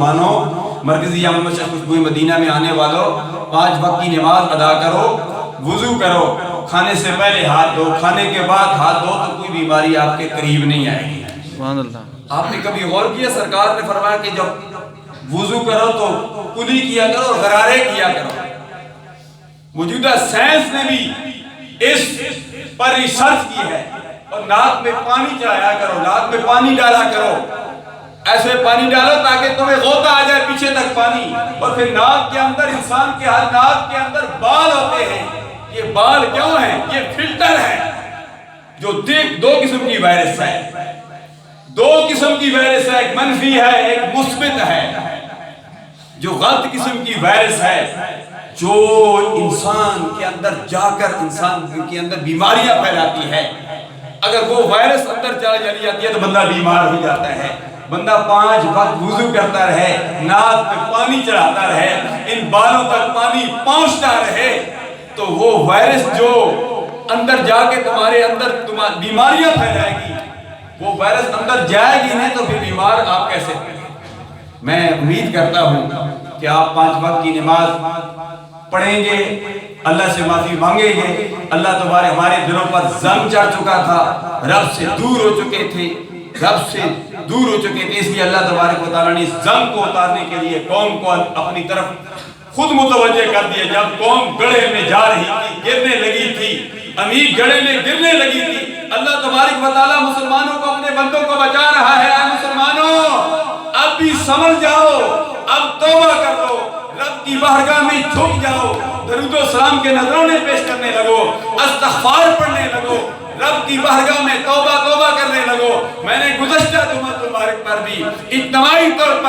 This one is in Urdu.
مانو مرکزی جامع مسجد خوشبوئے مدینہ میں آنے والوں 5 وقت کی نماز ادا کرو، وضو کرو، کھانے سے پہلے ہاتھ دھو، کھانے کے بعد ہاتھ دھو تو کوئی بیماری آپ کے قریب نہیں آئے گی۔ سبحان اللہ۔ آپ نے کبھی غور کیا سرکار نے فرمایا کہ جب وضو کرو تو کلی کیا کرو اور غرارے کیا کرو۔ موجودہ سائنس نے بھی اس پر ریسرچ کی ہے، اور ناک میں پانی چلایا کرو، ناک میں پانی ڈالا کرو، ایسے پانی ڈالو تاکہ تمہیں غوطہ آ جائے پیچھے تک پانی۔ اور پھر ناک کے اندر، انسان کے ہر ناک کے اندر بال ہوتے ہیں۔ یہ بال کیوں ہیں؟ یہ فلٹر ہے جو دو قسم کی وائرس ہے، 2 قسم کی وائرس ہے، ایک منفی ہے ایک مثبت ہے۔ جو غلط قسم کی وائرس ہے جو انسان کے اندر جا کر انسان کے اندر بیماریاں پھیلاتی ہے، اگر وہ وائرس اندر چلی جاتی ہے تو بندہ بیمار ہو جاتا ہے۔ بندہ 5 وقت وضو کرتا رہے، ناک میں پانی چڑھاتا رہے، ان بالوں تک پانی پہنچتا رہے، تو وہ وائرس جو اندر جا کے تمہارے اندر بیماریاں پھیلائے گی، وہ وائرس اندر جائے گی نہیں تو پھر بیمار آپ کیسے ہیں؟ میں امید کرتا ہوں کہ آپ 5 وقت کی نماز پڑھیں گے، اللہ سے معافی مانگیں گے۔ اللہ تبارک ہمارے دلوں پر زنگ چڑھ چکا تھا، رب سے دور ہو چکے تھے، اس لیے اللہ تبارک و تعالیٰ نے اس زنگ کو اتارنے کے لیے قوم کو اپنی طرف خود متوجہ کر دیا۔ جب قوم گڑھے میں جا رہی تھی، گرنے لگی تھی، امیر گڑھے میں گرنے لگی تھی، اللہ تبارک و تعالیٰ مسلمانوں کو، اپنے بندوں کو بچا رہا ہے۔ اے مسلمانوں، اب بھی سمجھ جاؤ، اب توبہ کر دو، رب کی بارگاہ میں جھک جاؤ، درود و سلام کے نذرانے پیش کرنے لگو، استغفار پڑھنے لگو، رب کی بارگاہ میں توبہ کرنے لگو۔ میں نے گزشتہ جمعہ مبارک پر بھی اجتماعی طور پر